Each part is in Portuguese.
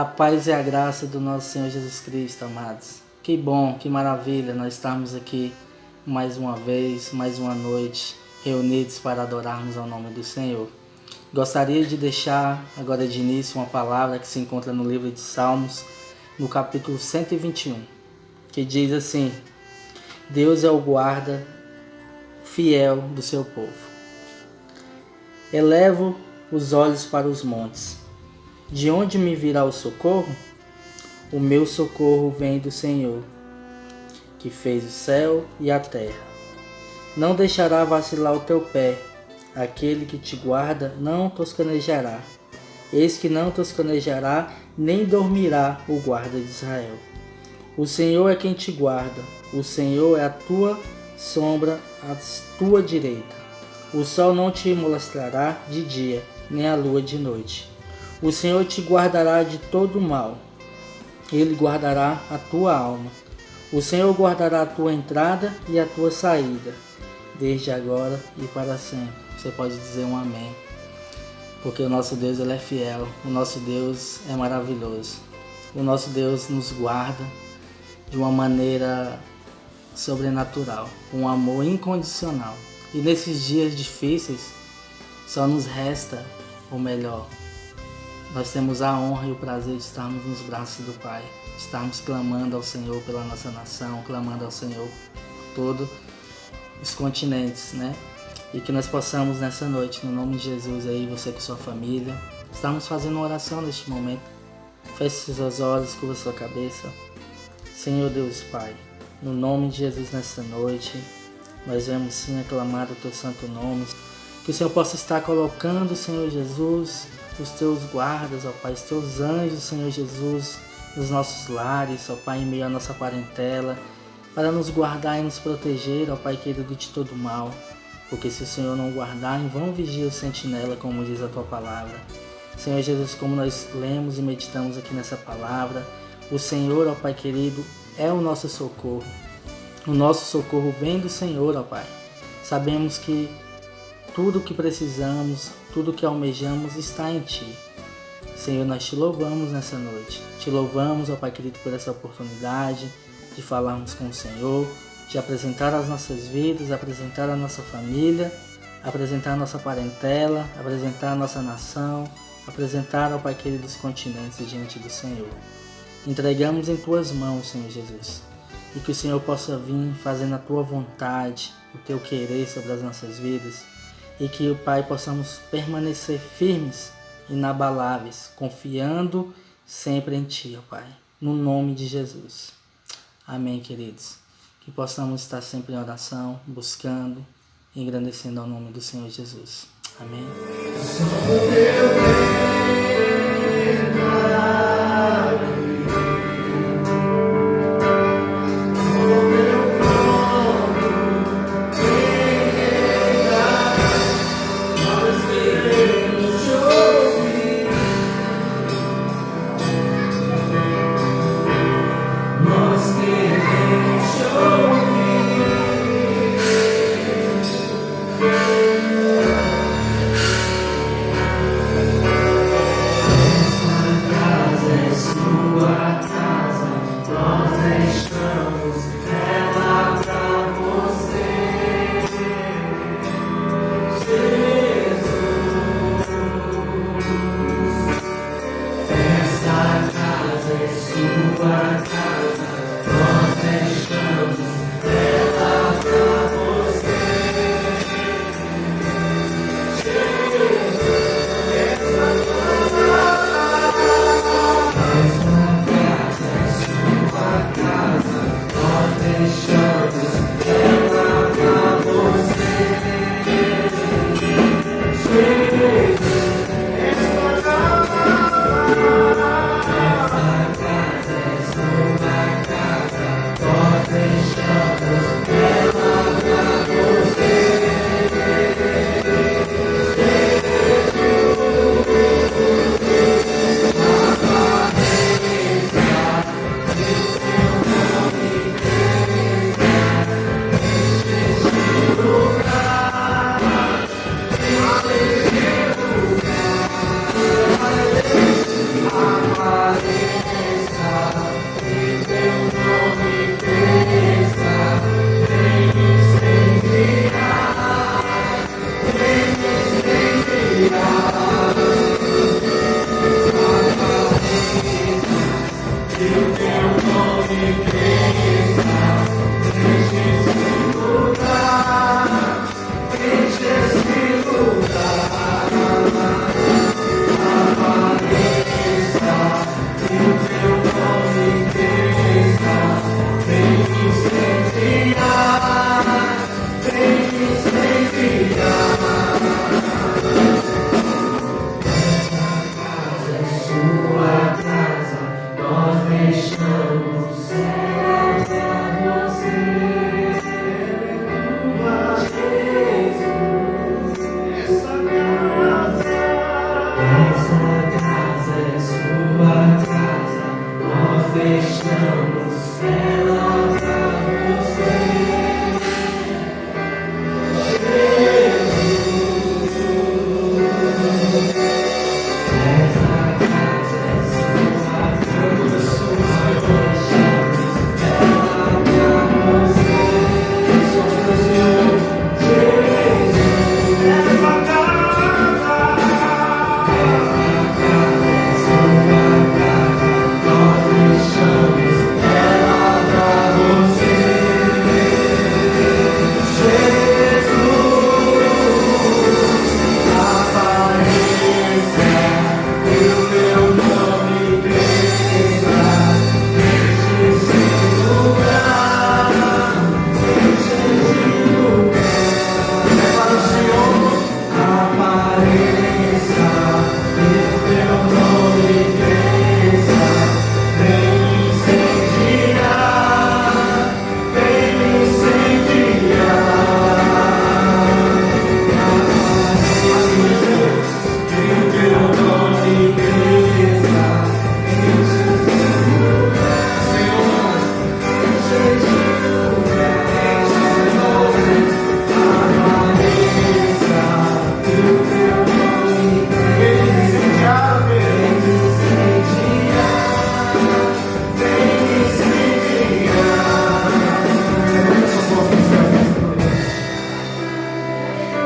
A paz e a graça do nosso Senhor Jesus Cristo, amados. Que bom, que maravilha nós estamos aqui mais uma vez, mais uma noite, reunidos para adorarmos ao nome do Senhor. Gostaria de deixar agora de início uma palavra que se encontra no livro de Salmos, no capítulo 121, que diz assim: Deus é o guarda fiel do seu povo. Elevo os olhos para os montes. De onde me virá o socorro? O meu socorro vem do Senhor, que fez o céu e a terra. Não deixará vacilar o teu pé. Aquele que te guarda não toscanejará. Eis que não toscanejará, nem dormirá o guarda de Israel. O Senhor é quem te guarda. O Senhor é a tua sombra à tua direita. O sol não te molestará de dia, nem a lua de noite. O Senhor te guardará de todo mal. Ele guardará a tua alma. O Senhor guardará a tua entrada e a tua saída, desde agora e para sempre. Você pode dizer um amém. Porque o nosso Deus, ele é fiel. O nosso Deus é maravilhoso. O nosso Deus nos guarda de uma maneira sobrenatural, um amor incondicional. E nesses dias difíceis, só nos resta o melhor. Nós temos a honra e o prazer de estarmos nos braços do Pai, estarmos clamando ao Senhor pela nossa nação, clamando ao Senhor por todos os continentes, né? E que nós possamos nessa noite, no nome de Jesus aí, você com sua família, estamos fazendo uma oração neste momento. Feche seus olhos, curva sua cabeça. Senhor Deus Pai, no nome de Jesus nessa noite, nós vamos sim aclamar o teu santo nome. Que o Senhor possa estar colocando, Senhor Jesus, os teus guardas, ó Pai, os teus anjos, Senhor Jesus, nos nossos lares, ó Pai, em meio à nossa parentela, para nos guardar e nos proteger, ó Pai querido, de todo mal. Porque se o Senhor não guardar, em vão vigia o sentinela, como diz a tua palavra. Senhor Jesus, como nós lemos e meditamos aqui nessa palavra, o Senhor, ó Pai querido, é o nosso socorro. O nosso socorro vem do Senhor, ó Pai. Sabemos que tudo o que precisamos, tudo o que almejamos está em Ti. Senhor, nós Te louvamos nessa noite. Te louvamos, ó Pai querido, por essa oportunidade de falarmos com o Senhor, de apresentar as nossas vidas, apresentar a nossa família, apresentar a nossa parentela, apresentar a nossa nação, apresentar, ó Pai querido, os continentes diante do Senhor. Entregamos em Tuas mãos, Senhor Jesus, e que o Senhor possa vir fazendo a Tua vontade, o Teu querer sobre as nossas vidas, e que, o Pai, possamos permanecer firmes, inabaláveis, confiando sempre em Ti, ó Pai, no nome de Jesus. Amém, queridos. Que possamos estar sempre em oração, buscando, engrandecendo ao nome do Senhor Jesus. Amém.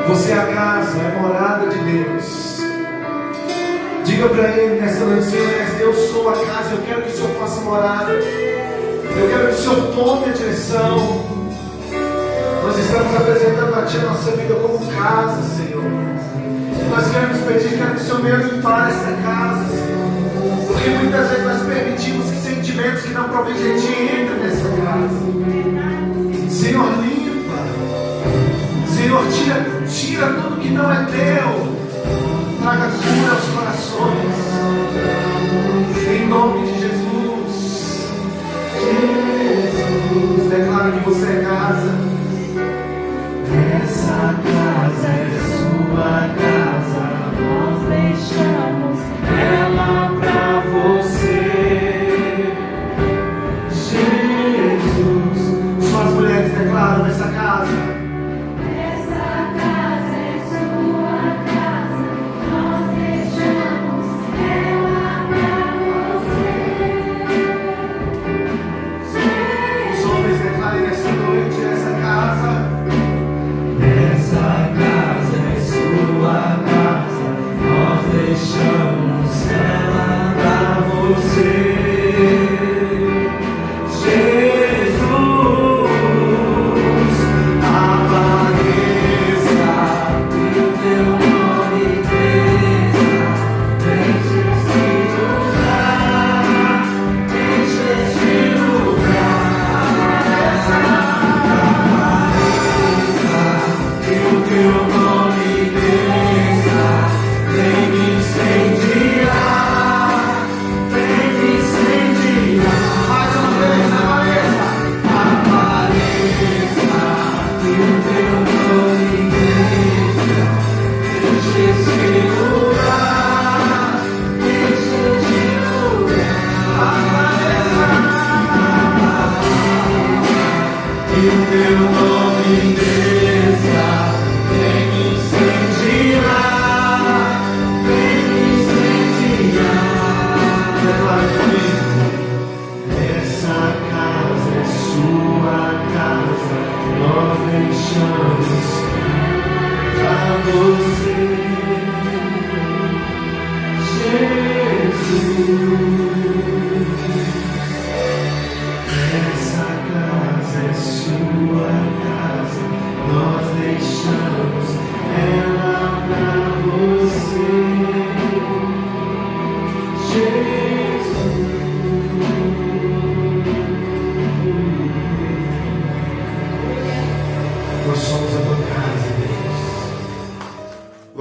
Você é a casa, é a morada de Deus. Diga para Ele nessa noite: eu sou a casa, eu quero que o Senhor faça morada. Eu quero que o Senhor tome a direção. Nós estamos apresentando a Ti a nossa vida como casa, Senhor. Nós queremos pedir, quero que o Senhor venha limpar esta casa, Senhor. Porque muitas vezes nós permitimos que sentimentos que não provêm de Ti entrem nessa casa. Senhor, limpa. Senhor, tira tudo que não é teu. Traga cura aos corações. Em nome de Jesus. Jesus, declara que você é casa. Essa casa é sua casa. Nós deixamos Ela pra você. Jesus. Só as mulheres declaram essa casa. essa casa é sua casa. Nós deixamos ela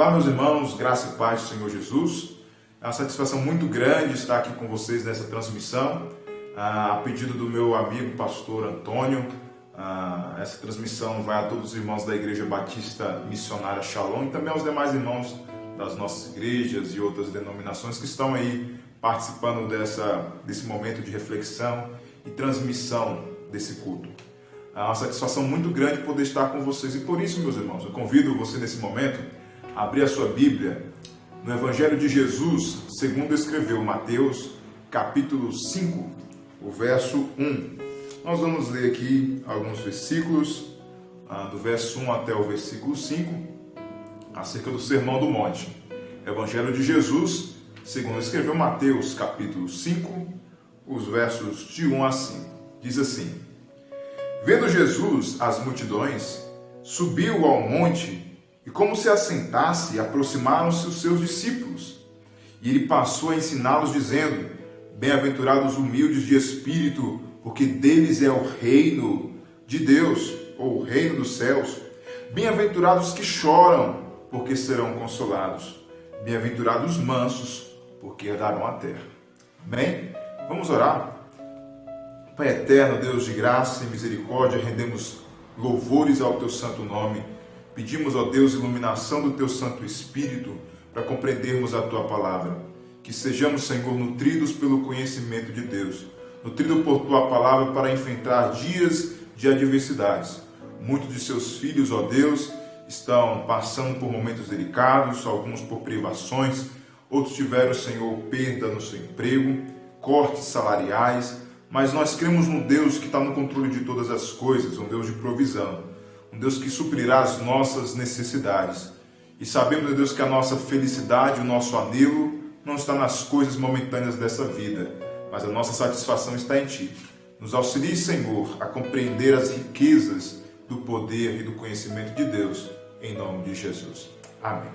Olá, meus irmãos, graça e paz do Senhor Jesus. É uma satisfação muito grande estar aqui com vocês nessa transmissão, a pedido do meu amigo pastor Antônio. Essa transmissão vai a todos os irmãos da Igreja Batista Missionária Shalom e também aos demais irmãos das nossas igrejas e outras denominações que estão aí participando desse momento de reflexão e transmissão desse culto. É uma satisfação muito grande poder estar com vocês e por isso, meus irmãos, eu convido você nesse momento a abrir a sua Bíblia no Evangelho de Jesus, segundo escreveu Mateus, capítulo 5, o verso 1. Nós vamos ler aqui alguns versículos, do verso 1 até o versículo 5, acerca do Sermão do Monte. Evangelho de Jesus, segundo escreveu Mateus, capítulo 5, os versos de 1 a 5. Diz assim: Vendo Jesus as multidões, subiu ao monte e, como se assentasse, aproximaram-se os seus discípulos. E ele passou a ensiná-los, dizendo: Bem-aventurados os humildes de espírito, porque deles é o reino de Deus, ou o reino dos céus. Bem-aventurados que choram, porque serão consolados. Bem-aventurados os mansos, porque herdarão a terra. Bem, vamos orar. Pai eterno, Deus de graça e misericórdia, rendemos louvores ao teu santo nome. Pedimos, ó Deus, iluminação do teu Santo Espírito para compreendermos a tua palavra. Que sejamos, Senhor, nutridos pelo conhecimento de Deus, nutridos por tua palavra para enfrentar dias de adversidades. Muitos de seus filhos, ó Deus, estão passando por momentos delicados, alguns por privações, outros tiveram, Senhor, perda no seu emprego, cortes salariais, mas nós cremos num Deus que está no controle de todas as coisas, um Deus de provisão, um Deus que suprirá as nossas necessidades. E sabemos, Deus, que a nossa felicidade, o nosso anelo, não está nas coisas momentâneas dessa vida, mas a nossa satisfação está em Ti. Nos auxilie, Senhor, a compreender as riquezas do poder e do conhecimento de Deus, em nome de Jesus. Amém.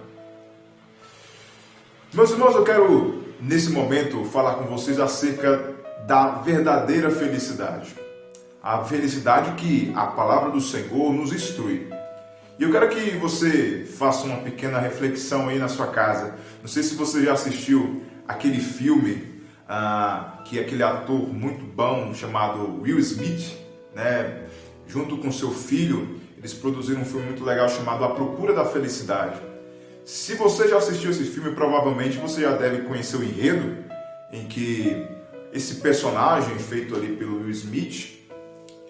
Meus irmãos, eu quero, nesse momento, falar com vocês acerca da verdadeira felicidade. A felicidade que a palavra do Senhor nos instrui. E eu quero que você faça uma pequena reflexão aí na sua casa. Não sei se você já assistiu aquele filme que aquele ator muito bom chamado Will Smith, né? Junto com seu filho, eles produziram um filme muito legal chamado A Procura da Felicidade. Se você já assistiu esse filme, provavelmente você já deve conhecer o enredo em que esse personagem feito ali pelo Will Smith,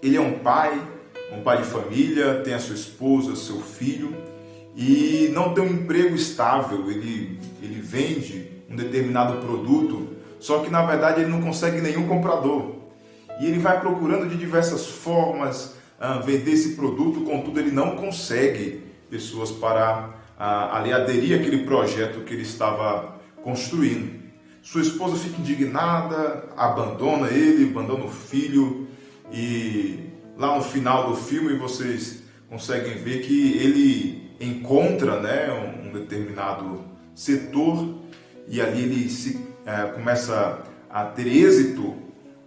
ele é um pai de família, tem a sua esposa, seu filho e não tem um emprego estável. Ele vende um determinado produto, só que na verdade ele não consegue nenhum comprador. E ele vai procurando de diversas formas vender esse produto, contudo ele não consegue pessoas para ali aderir àquele projeto que ele estava construindo. Sua esposa fica indignada, abandona ele, abandona o filho e lá no final do filme vocês conseguem ver que ele encontra, né, um determinado setor e ali ele começa a ter êxito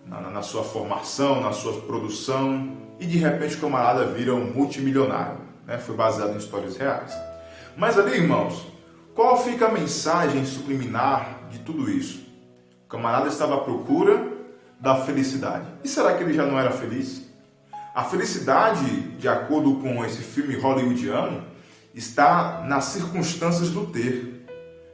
na sua formação, na sua produção e de repente o camarada vira um multimilionário, né? Foi baseado em histórias reais. Mas ali, irmãos, qual fica a mensagem subliminar de tudo isso? O camarada estava à procura da felicidade. E será que ele já não era feliz? A felicidade, de acordo com esse filme hollywoodiano, está nas circunstâncias do ter.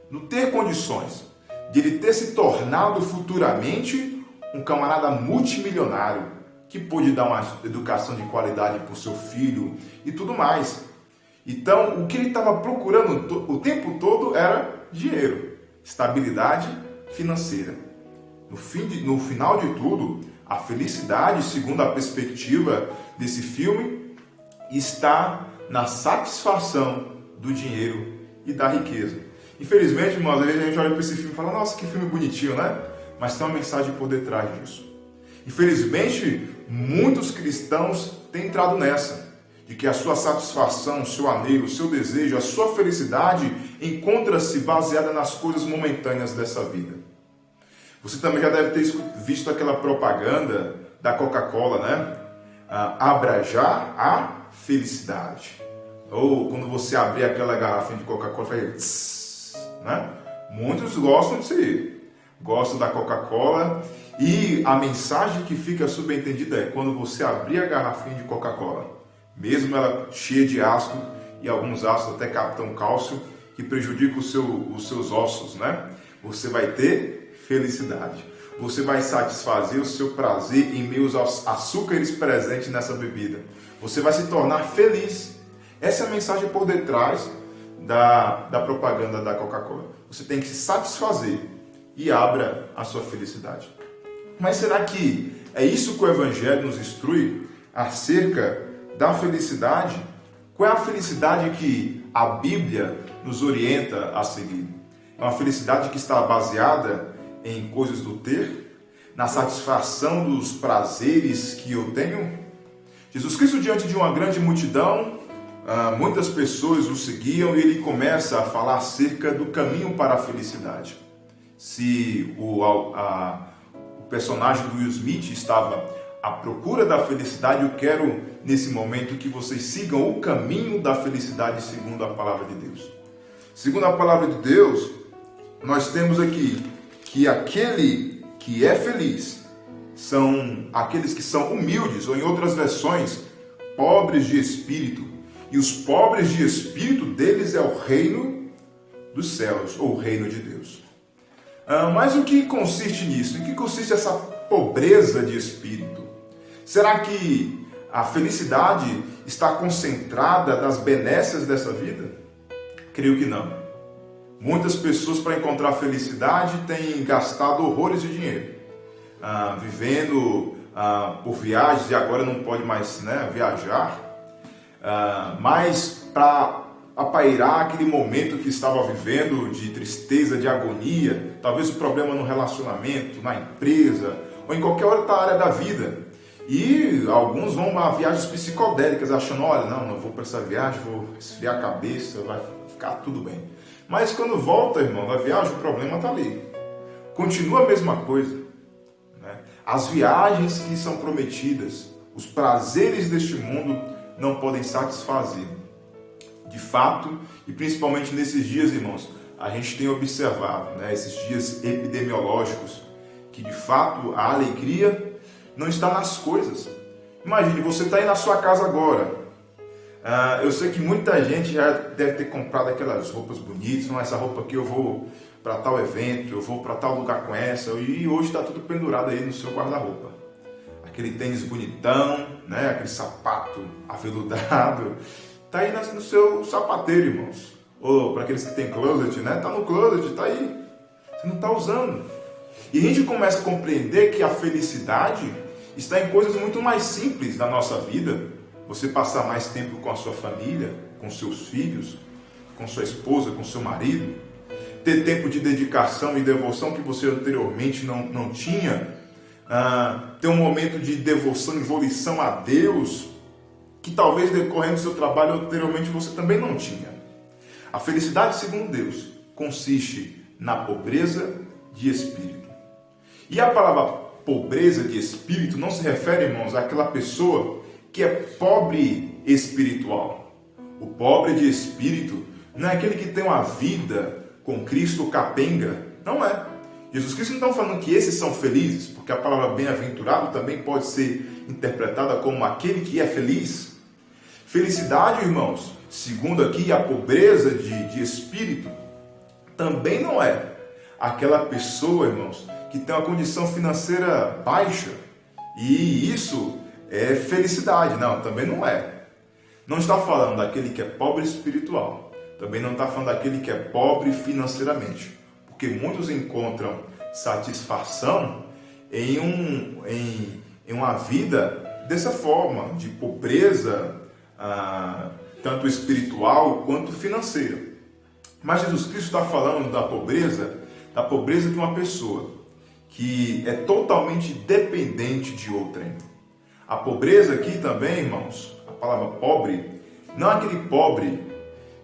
No ter condições de ele ter se tornado futuramente um camarada multimilionário que pôde dar uma educação de qualidade para o seu filho e tudo mais. Então, o que ele estava procurando o tempo todo era dinheiro, estabilidade financeira. No final de tudo, a felicidade, segundo a perspectiva desse filme, está na satisfação do dinheiro e da riqueza. Infelizmente, irmãos, às vezes a gente olha para esse filme e fala: nossa, que filme bonitinho, né? Mas tem uma mensagem por detrás disso. Infelizmente, muitos cristãos têm entrado nessa, de que a sua satisfação, o seu anelo, o seu desejo, a sua felicidade encontra-se baseada nas coisas momentâneas dessa vida. Você também já deve ter visto aquela propaganda da Coca-Cola, né? Abra já a felicidade. Ou quando você abrir aquela garrafinha de Coca-Cola, faz tss, né? Muitos gostam gostam da Coca-Cola, e a mensagem que fica subentendida é: quando você abrir a garrafinha de Coca-Cola, mesmo ela cheia de ácido, e alguns ácidos até captam cálcio, que prejudica os seus ossos, né? Você vai ter felicidade. Você vai satisfazer o seu prazer em meio aos açúcares presentes nessa bebida. Você vai se tornar feliz. Essa é a mensagem por detrás da propaganda da Coca-Cola. Você tem que se satisfazer e abra a sua felicidade. Mas será que é isso que o Evangelho nos instrui acerca da felicidade? Qual é a felicidade que a Bíblia nos orienta a seguir? É uma felicidade que está baseada em coisas do ter, na satisfação dos prazeres que eu tenho? Jesus Cristo, diante de uma grande multidão, muitas pessoas o seguiam, e ele começa a falar acerca do caminho para a felicidade. Se o personagem do Will Smith estava à procura da felicidade, eu quero nesse momento que vocês sigam o caminho da felicidade segundo a palavra de Deus. Segundo a palavra de Deus, nós temos aqui que aquele que é feliz são aqueles que são humildes, ou em outras versões, pobres de espírito. E os pobres de espírito deles é o reino dos céus, ou o reino de Deus. Mas o que consiste nisso? Em que consiste essa pobreza de espírito? Será que a felicidade está concentrada nas benesses dessa vida? Creio que não. Muitas pessoas, para encontrar felicidade, têm gastado horrores de dinheiro, vivendo por viagens, e agora não pode mais, né, viajar, mas para apairar aquele momento que estava vivendo de tristeza, de agonia, talvez o problema no relacionamento, na empresa, ou em qualquer outra área da vida. E alguns vão a viagens psicodélicas, achando: olha, não vou para essa viagem, vou esfriar a cabeça, vai ficar tudo bem. Mas quando volta, irmão, da viagem, o problema está ali. Continua a mesma coisa, né? As viagens que são prometidas, os prazeres deste mundo não podem satisfazer. De fato, e principalmente nesses dias, irmãos, a gente tem observado, né, esses dias epidemiológicos, que de fato a alegria não está nas coisas. Imagine, você está aí na sua casa agora. Eu sei que muita gente já deve ter comprado aquelas roupas bonitas. Não, essa roupa aqui eu vou para tal evento, eu vou para tal lugar com essa. E hoje está tudo pendurado aí no seu guarda-roupa. Aquele tênis bonitão, né? Aquele sapato aveludado, está aí no seu sapateiro, irmãos. Ou para aqueles que têm closet, né? Está no closet, está aí. Você não está usando. E a gente começa a compreender que a felicidade está em coisas muito mais simples da nossa vida. Você passar mais tempo com a sua família, com seus filhos, com sua esposa, com seu marido. Ter tempo de dedicação e devoção que você anteriormente não tinha. Ter um momento de devoção e volição a Deus que talvez decorrendo do seu trabalho anteriormente você também não tinha. A felicidade, segundo Deus, consiste na pobreza de espírito. E a palavra pobreza de espírito não se refere, irmãos, àquela pessoa que é pobre espiritual. O pobre de espírito não é aquele que tem uma vida com Cristo capenga. Não é. Jesus Cristo não está falando que esses são felizes, porque a palavra bem-aventurado também pode ser interpretada como aquele que é feliz. Felicidade, irmãos, segundo aqui a pobreza de espírito, também não é aquela pessoa, irmãos, que tem uma condição financeira baixa, e isso é felicidade. Não, também não é. Não está falando daquele que é pobre espiritual, também não está falando daquele que é pobre financeiramente, porque muitos encontram satisfação em uma vida dessa forma, de pobreza, tanto espiritual quanto financeira. Mas Jesus Cristo está falando da pobreza de uma pessoa que é totalmente dependente de outrem. A pobreza aqui também, irmãos, a palavra pobre, não é aquele pobre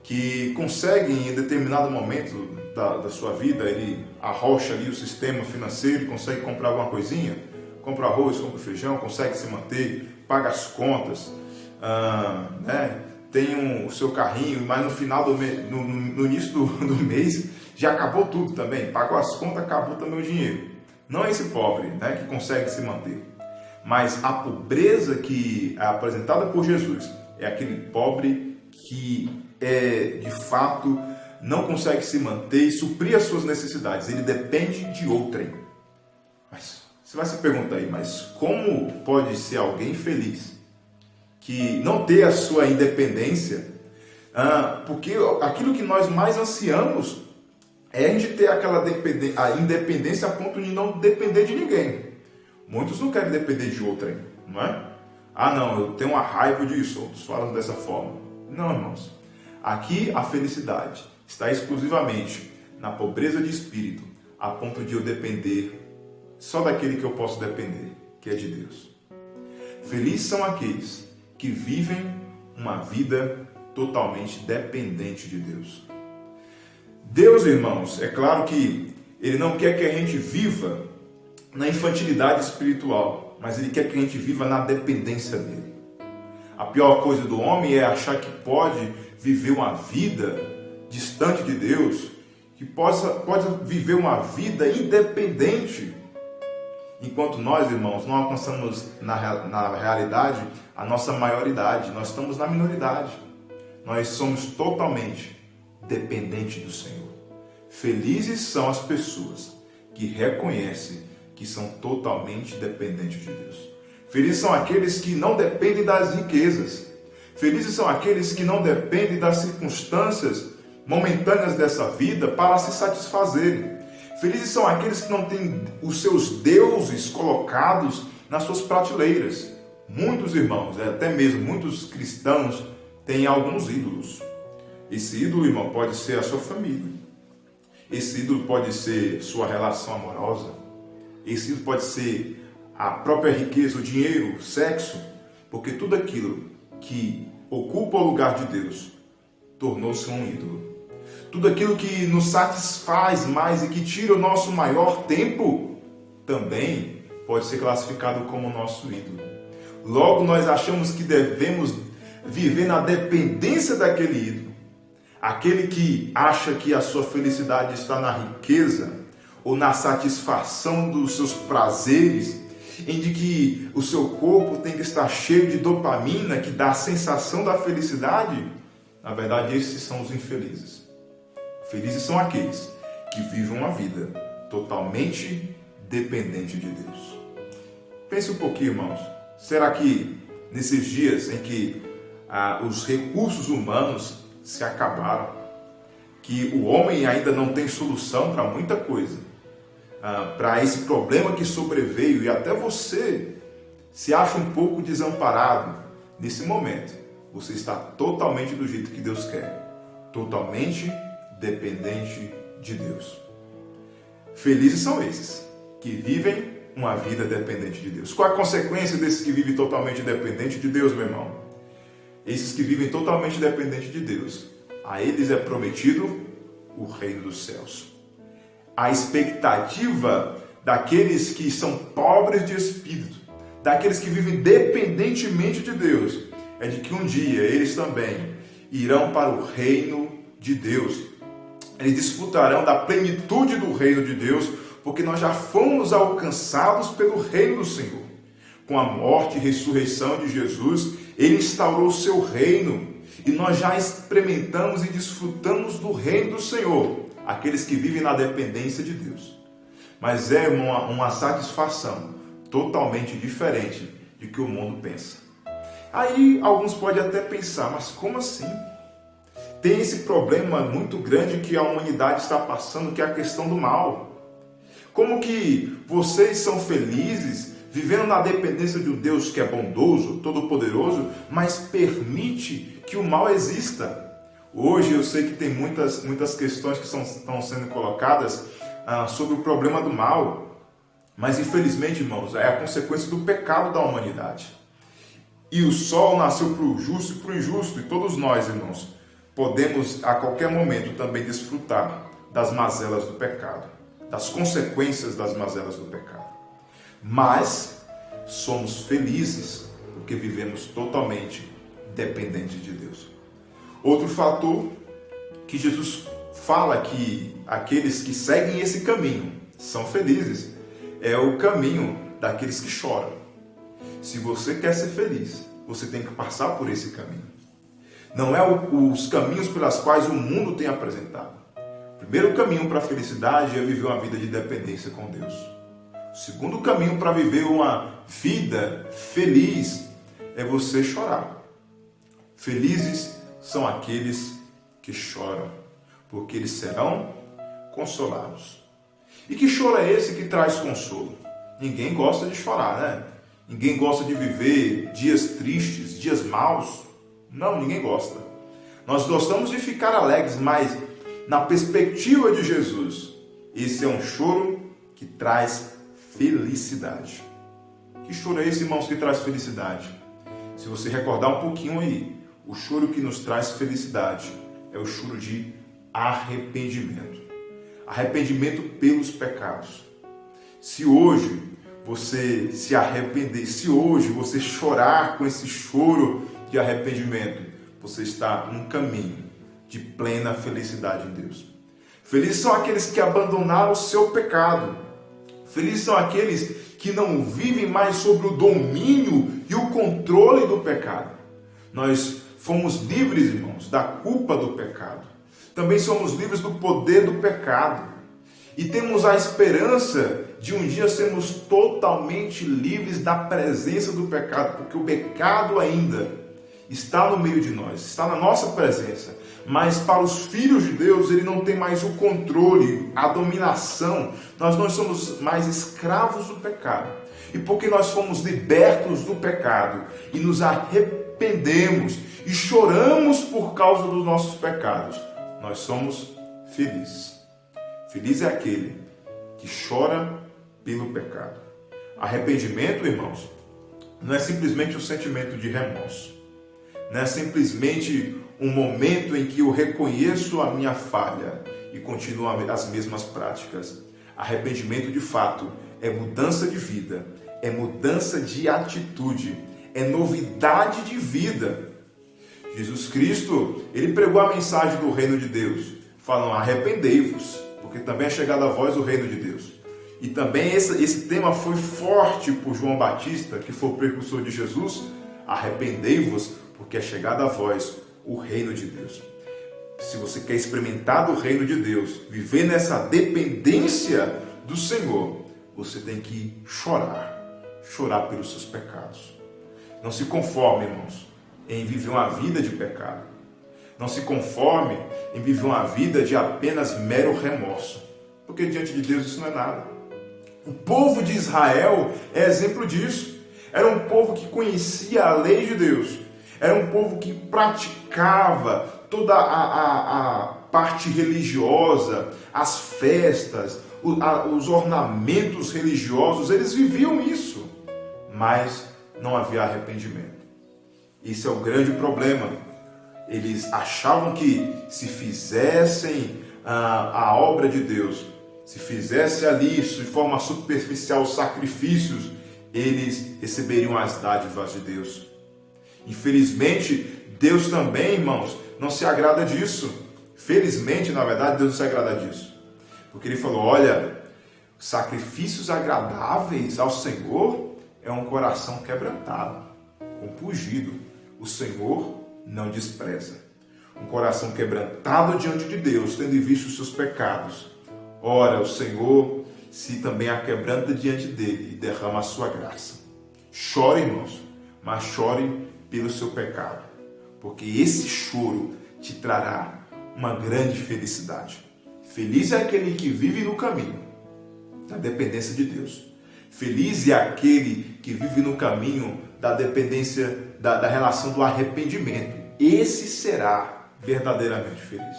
que consegue em determinado momento da sua vida, ele arrocha ali o sistema financeiro e consegue comprar alguma coisinha, compra arroz, compra feijão, consegue se manter, paga as contas, tem o seu carrinho, mas no final do mês, no início do mês, já acabou tudo também, pagou as contas, acabou também o dinheiro. Não é esse pobre, né, que consegue se manter. Mas a pobreza que é apresentada por Jesus é aquele pobre que de fato não consegue se manter e suprir as suas necessidades. Ele depende de outrem. Mas você vai se perguntar aí, mas como pode ser alguém feliz que não ter a sua independência? Porque aquilo que nós mais ansiamos é a gente ter a independência a ponto de não depender de ninguém. Muitos não querem depender de outrem, não é? Não, eu tenho uma raiva disso, outros falam dessa forma. Não, irmãos. Aqui a felicidade está exclusivamente na pobreza de espírito, a ponto de eu depender só daquele que eu posso depender, que é de Deus. Felizes são aqueles que vivem uma vida totalmente dependente de Deus. Deus, irmãos, é claro que Ele não quer que a gente viva na infantilidade espiritual, mas Ele quer que a gente viva na dependência dEle. A pior coisa do homem é achar que pode viver uma vida distante de Deus, que pode viver uma vida independente, enquanto nós, irmãos, não alcançamos na realidade a nossa maioridade, nós estamos na minoridade. Nós somos totalmente dependentes do Senhor. Felizes são as pessoas que reconhecem que são totalmente dependentes de Deus. Felizes são aqueles que não dependem das riquezas. Felizes são aqueles que não dependem das circunstâncias momentâneas dessa vida para se satisfazerem. Felizes são aqueles que não têm os seus deuses colocados nas suas prateleiras. Muitos irmãos, até mesmo muitos cristãos, têm alguns ídolos. Esse ídolo, irmão, pode ser a sua família. Esse ídolo pode ser sua relação amorosa. Esse ídolo pode ser a própria riqueza, o dinheiro, o sexo. Porque tudo aquilo que ocupa o lugar de Deus tornou-se um ídolo. Tudo aquilo que nos satisfaz mais e que tira o nosso maior tempo também pode ser classificado como nosso ídolo. Logo, nós achamos que devemos viver na dependência daquele ídolo. Aquele que acha que a sua felicidade está na riqueza ou na satisfação dos seus prazeres, em que o seu corpo tem que estar cheio de dopamina, que dá a sensação da felicidade. Na verdade, esses são os infelizes. Felizes são aqueles que vivem uma vida totalmente dependente de Deus. Pense um pouquinho, irmãos. Será que nesses dias em que os recursos humanos se acabaram, que o homem ainda não tem solução para muita coisa, para esse problema que sobreveio, e até você se acha um pouco desamparado nesse momento, você está totalmente do jeito que Deus quer, totalmente dependente de Deus. Felizes são esses que vivem uma vida dependente de Deus. Qual a consequência desses que vivem totalmente dependente de Deus, meu irmão? Esses que vivem totalmente dependente de Deus, a eles é prometido o reino dos céus. A expectativa daqueles que são pobres de espírito, daqueles que vivem dependentemente de Deus, é de que um dia eles também irão para o reino de Deus. Eles desfrutarão da plenitude do reino de Deus, porque nós já fomos alcançados pelo reino do Senhor. Com a morte e ressurreição de Jesus, Ele instaurou o seu reino, e nós já experimentamos e desfrutamos do reino do Senhor, aqueles que vivem na dependência de Deus. Mas é uma satisfação totalmente diferente de que o mundo pensa. Aí alguns podem até pensar, mas como assim? Tem esse problema muito grande que a humanidade está passando, que é a questão do mal. Como que vocês são felizes vivendo na dependência de um Deus que é bondoso, todo-poderoso, mas permite que o mal exista? Hoje eu sei que tem muitas questões que estão sendo colocadas sobre o problema do mal, mas infelizmente, irmãos, é a consequência do pecado da humanidade. E o sol nasceu para o justo e para o injusto, e todos nós, irmãos, podemos a qualquer momento também desfrutar das mazelas do pecado, das consequências das mazelas do pecado. Mas somos felizes porque vivemos totalmente dependentes de Deus. Outro fator que Jesus fala que aqueles que seguem esse caminho são felizes é o caminho daqueles que choram. Se você quer ser feliz, você tem que passar por esse caminho. Não é os caminhos pelos quais o mundo tem apresentado. O primeiro caminho para a felicidade é viver uma vida de dependência com Deus. O segundo caminho para viver uma vida feliz é você chorar. Felizes são aqueles que choram, porque eles serão consolados. E que choro é esse que traz consolo? Ninguém gosta de chorar, né? Ninguém gosta de viver dias tristes, dias maus. Não, ninguém gosta. Nós gostamos de ficar alegres, mas na perspectiva de Jesus, esse é um choro que traz felicidade. Que choro é esse, irmãos, que traz felicidade? Se você recordar um pouquinho aí, o choro que nos traz felicidade é o choro de arrependimento. Arrependimento pelos pecados. Se hoje você se arrepender, se hoje você chorar com esse choro de arrependimento, você está num caminho de plena felicidade em Deus. Felizes são aqueles que abandonaram o seu pecado. Felizes são aqueles que não vivem mais sobre o domínio e o controle do pecado. Nós fomos livres, irmãos, da culpa do pecado. Também somos livres do poder do pecado. E temos a esperança de um dia sermos totalmente livres da presença do pecado, porque o pecado ainda está no meio de nós, está na nossa presença. Mas para os filhos de Deus, ele não tem mais o controle, a dominação. Nós não somos mais escravos do pecado. E porque nós fomos libertos do pecado e nos arrependemos e choramos por causa dos nossos pecados, nós somos felizes. Feliz é aquele que chora pelo pecado. Arrependimento, irmãos, não é simplesmente um sentimento de remorso. Não é simplesmente um momento em que eu reconheço a minha falha e continuo as mesmas práticas. Arrependimento, de fato, é mudança de vida, é mudança de atitude, é novidade de vida. Jesus Cristo, ele pregou a mensagem do reino de Deus, falando: arrependei-vos, porque também é chegado a vós o reino de Deus. E também esse tema foi forte por João Batista, que foi o precursor de Jesus: arrependei-vos, porque é chegado a vós o reino de Deus. Se você quer experimentar do reino de Deus, viver nessa dependência do Senhor, você tem que chorar pelos seus pecados. Não se conforme, irmãos, em viver uma vida de pecado. Não se conforme em viver uma vida de apenas mero remorso, porque diante de Deus isso não é nada. O povo de Israel é exemplo disso. Era um povo que conhecia a lei de Deus. Era um povo que praticava toda a parte religiosa, as festas, os ornamentos religiosos. Eles viviam isso, mas não havia arrependimento. Esse é o grande problema. Eles achavam que se fizessem a obra de Deus, se fizessem ali de forma superficial os sacrifícios, eles receberiam as dádivas de Deus. Infelizmente, Deus também, irmãos, não se agrada disso. Felizmente, na verdade, Deus não se agrada disso. Porque Ele falou: olha, sacrifícios agradáveis ao Senhor é um coração quebrantado, compungido. O Senhor não despreza. Um coração quebrantado diante de Deus, tendo visto os seus pecados. Ora, o Senhor se também aquebranta diante dele e derrama a sua graça. Chore, irmãos, mas chore pelo seu pecado, porque esse choro te trará uma grande felicidade. Feliz é aquele que vive no caminho da dependência de Deus. Feliz é aquele que vive no caminho da dependência, da relação do arrependimento. Esse será verdadeiramente feliz.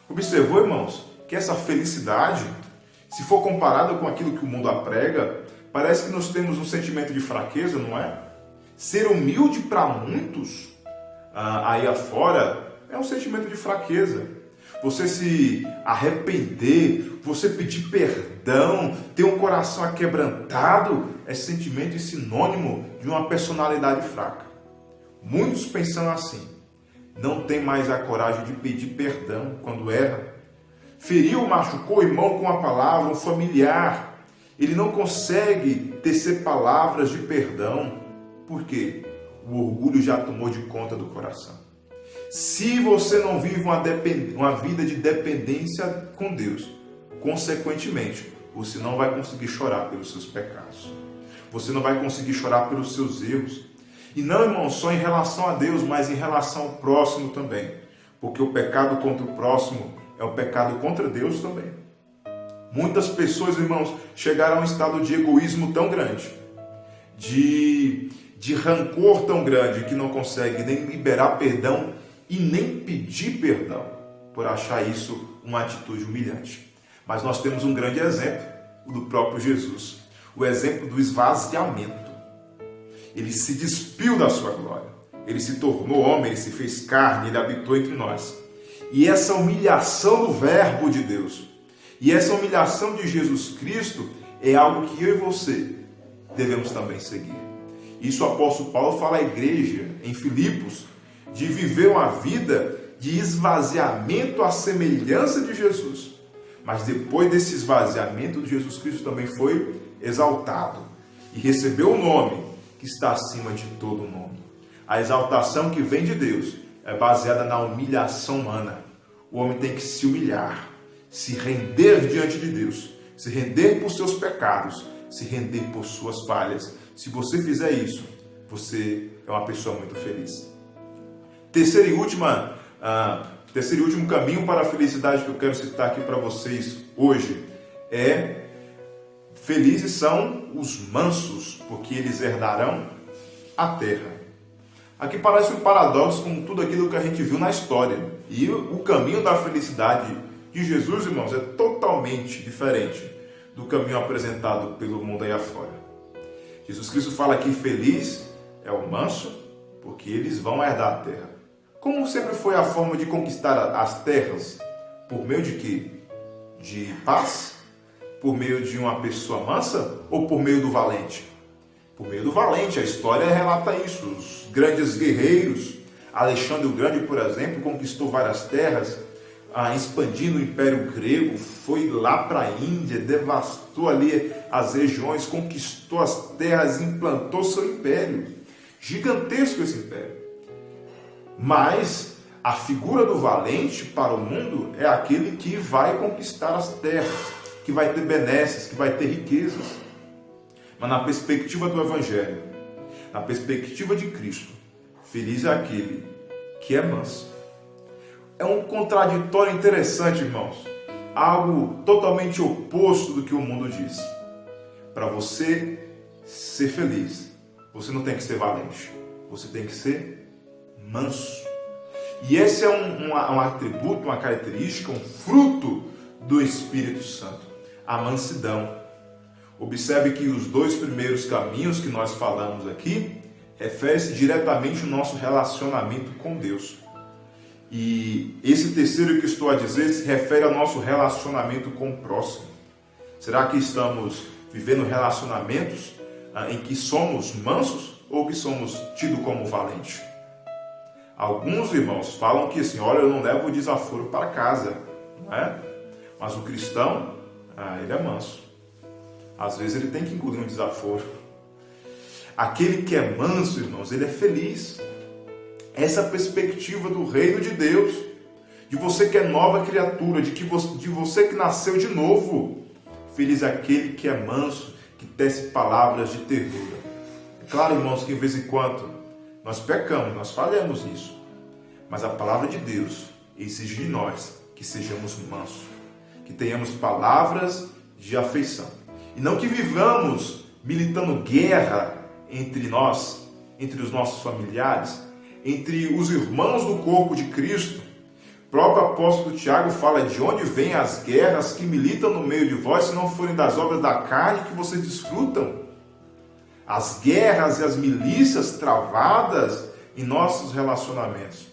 Observou, irmãos, que essa felicidade, se for comparada com aquilo que o mundo aprega, parece que nós temos um sentimento de fraqueza, não é? Ser humilde para muitos aí afora é um sentimento de fraqueza. Você se arrepender, você pedir perdão, ter um coração aquebrantado, é sentimento e sinônimo de uma personalidade fraca. Muitos pensam assim: não tem mais a coragem de pedir perdão quando erra. Feriu, machucou o irmão com a palavra, um familiar. Ele não consegue tecer palavras de perdão. Por quê? O orgulho já tomou de conta do coração. Se você não vive uma vida de dependência com Deus, consequentemente, você não vai conseguir chorar pelos seus pecados. Você não vai conseguir chorar pelos seus erros. E não, irmão, só em relação a Deus, mas em relação ao próximo também. Porque o pecado contra o próximo é um pecado contra Deus também. Muitas pessoas, irmãos, chegaram a um estado de egoísmo tão grande, de rancor tão grande, que não consegue nem liberar perdão e nem pedir perdão, por achar isso uma atitude humilhante. Mas nós temos um grande exemplo, o do próprio Jesus, o exemplo do esvaziamento. Ele se despiu da sua glória, ele se tornou homem, ele se fez carne, ele habitou entre nós. E essa humilhação do Verbo de Deus, e essa humilhação de Jesus Cristo, é algo que eu e você devemos também seguir. Isso o apóstolo Paulo fala à igreja em Filipos, de viver uma vida de esvaziamento à semelhança de Jesus. Mas depois desse esvaziamento, Jesus Cristo também foi exaltado e recebeu o nome que está acima de todo nome. A exaltação que vem de Deus é baseada na humilhação humana. O homem tem que se humilhar, se render diante de Deus, se render por seus pecados, se render por suas falhas. Se você fizer isso, você é uma pessoa muito feliz. Terceiro e último caminho para a felicidade que eu quero citar aqui para vocês hoje é: felizes são os mansos, porque eles herdarão a terra. Aqui parece um paradoxo com tudo aquilo que a gente viu na história. E o caminho da felicidade de Jesus, irmãos, é totalmente diferente do caminho apresentado pelo mundo aí afora. Jesus Cristo fala que feliz é o manso, porque eles vão herdar a terra. Como sempre foi a forma de conquistar as terras? Por meio de quê? De paz? Por meio de uma pessoa mansa? Ou por meio do valente? Por meio do valente. A história relata isso. Os grandes guerreiros, Alexandre o Grande, por exemplo, conquistou várias terras, expandindo o Império Grego, foi lá para a Índia, devastou ali as regiões, conquistou as terras, implantou seu império. Gigantesco esse império. Mas a figura do valente para o mundo é aquele que vai conquistar as terras, que vai ter benesses, que vai ter riquezas. Mas na perspectiva do Evangelho, na perspectiva de Cristo, feliz é aquele que é manso. É um contraditório interessante, irmãos. Algo totalmente oposto do que o mundo diz. Para você ser feliz, você não tem que ser valente. Você tem que ser manso. E esse é um atributo, uma característica, um fruto do Espírito Santo. A mansidão. Observe que os dois primeiros caminhos que nós falamos aqui refere-se diretamente ao nosso relacionamento com Deus. E esse terceiro que estou a dizer se refere ao nosso relacionamento com o próximo. Será que estamos vivendo relacionamentos em que somos mansos ou que somos tidos como valentes? Alguns irmãos falam que assim, olha, eu não levo o desaforo para casa, não é? Mas o cristão, ele é manso. Às vezes ele tem que engolir um desaforo. Aquele que é manso, irmãos, ele é feliz. Essa perspectiva do reino de Deus, de você que é nova criatura, de você que nasceu de novo. Feliz é aquele que é manso, que tece palavras de ternura. É claro, irmãos, que de vez em quando nós pecamos, nós falhamos nisso. Mas a palavra de Deus exige de nós que sejamos mansos, que tenhamos palavras de afeição. E não que vivamos militando guerra entre nós, entre os nossos familiares, entre os irmãos do corpo de Cristo. O próprio apóstolo Tiago fala: de onde vêm as guerras que militam no meio de vós, se não forem das obras da carne que vocês desfrutam? As guerras e as milícias travadas em nossos relacionamentos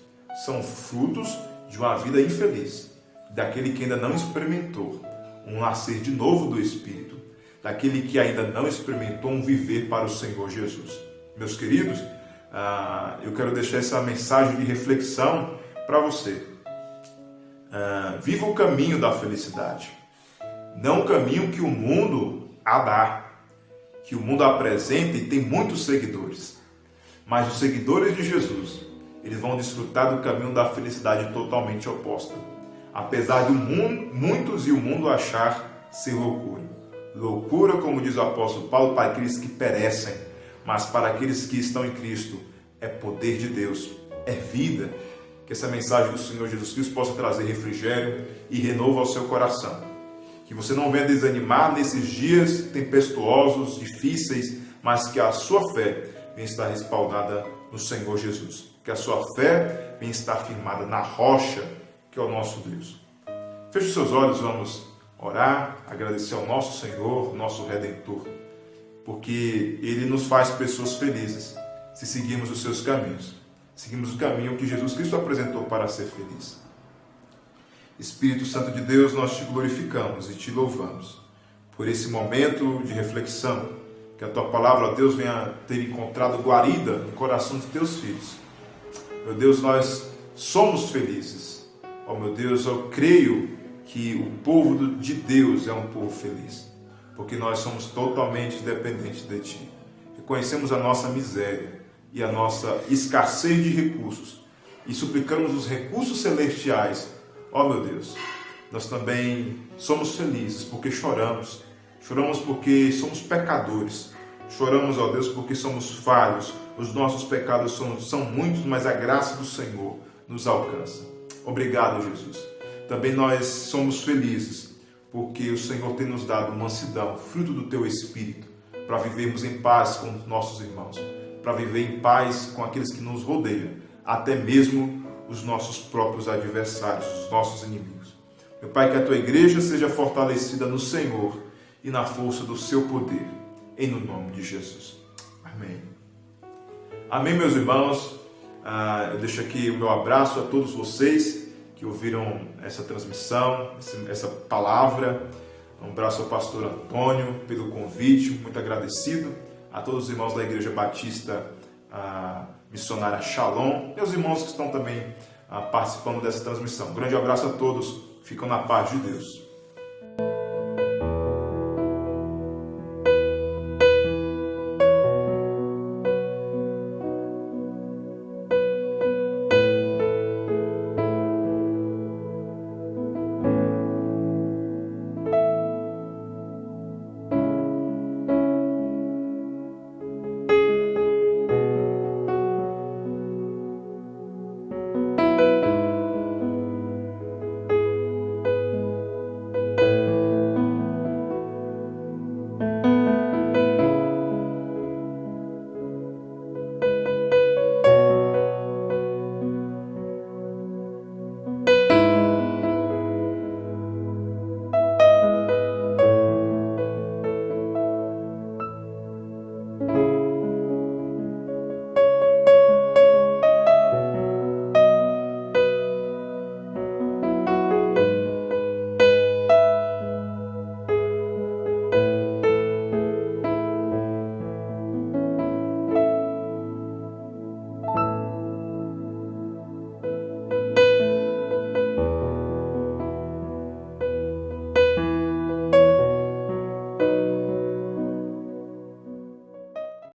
são frutos de uma vida infeliz, daquele que ainda não experimentou um nascer de novo do Espírito, daquele que ainda não experimentou um viver para o Senhor Jesus. Meus queridos, eu quero deixar essa mensagem de reflexão para você. Viva o caminho da felicidade, não o caminho que o mundo dá, que o mundo apresenta e tem muitos seguidores. Mas os seguidores de Jesus, eles vão desfrutar do caminho da felicidade totalmente oposta. Apesar de muitos e o mundo achar ser loucura. Loucura, como diz o apóstolo Paulo, para aqueles que perecem, mas para aqueles que estão em Cristo é poder de Deus, é vida. Que essa mensagem do Senhor Jesus Cristo possa trazer refrigério e renovo ao seu coração. Que você não venha desanimar nesses dias tempestuosos, difíceis, mas que a sua fé venha estar respaldada no Senhor Jesus. Que a sua fé venha estar firmada na rocha, que é o nosso Deus. Feche os seus olhos, vamos orar, agradecer ao nosso Senhor, nosso Redentor, porque Ele nos faz pessoas felizes se seguirmos os seus caminhos. Seguimos o caminho que Jesus Cristo apresentou para ser feliz. Espírito Santo de Deus, nós te glorificamos e te louvamos por esse momento de reflexão, que a tua palavra, ó Deus, venha ter encontrado guarida no coração dos teus filhos. Meu Deus, nós somos felizes. Ó meu Deus, eu creio que o povo de Deus é um povo feliz, porque nós somos totalmente dependentes de ti. Reconhecemos a nossa miséria e a nossa escassez de recursos, e suplicamos os recursos celestiais. Ó meu Deus, nós também somos felizes porque choramos porque somos pecadores, choramos, ó Deus, porque somos falhos, os nossos pecados são muitos, mas a graça do Senhor nos alcança. Obrigado, Jesus. Também nós somos felizes porque o Senhor tem nos dado mansidão, fruto do teu Espírito, para vivermos em paz com os nossos irmãos, para viver em paz com aqueles que nos rodeiam, até mesmo os nossos próprios adversários, os nossos inimigos. Meu Pai, que a tua igreja seja fortalecida no Senhor e na força do seu poder, em no nome de Jesus. Amém. Amém, meus irmãos. Eu deixo aqui o meu abraço a todos vocês que ouviram essa transmissão, essa palavra. Um abraço ao pastor Antônio pelo convite, muito agradecido. A todos os irmãos da Igreja Batista Missionária Shalom e os irmãos que estão também participando dessa transmissão. Um grande abraço a todos, ficam na paz de Deus.